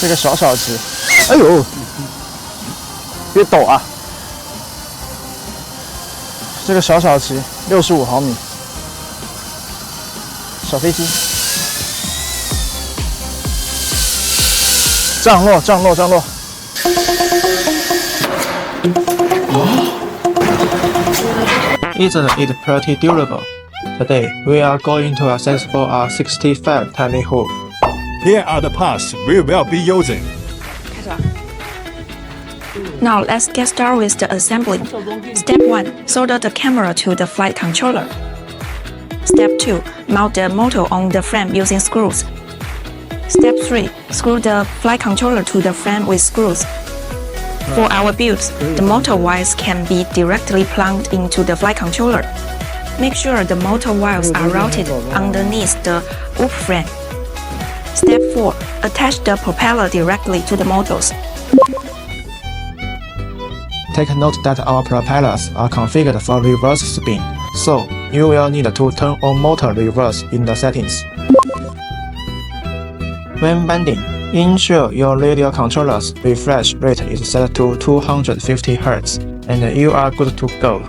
这个小小机，哎呦，别抖啊！这个小小机65毫米，小飞机，降落，降落，降落。Isn't it pretty durable? Today we are going to assemble a 65 TinyWhoop. Here are the parts we will be using. Now let's get started with the assembly. Step 1. Solder the camera to the flight controller. Step 2. Mount the motor on the frame using screws. Step 3. Screw the flight controller to the frame with screws. For our builds, the motor wires can be directly plugged into the flight controller. Make sure the motor wires are routed underneath the whoop frame. Step 4. Attach the propeller directly to the motors. Take note that our propellers are configured for reverse spin, so you will need to turn on motor reverse in the settings. When bending, ensure your radio controller's refresh rate is set to 250 Hz, and you are good to go.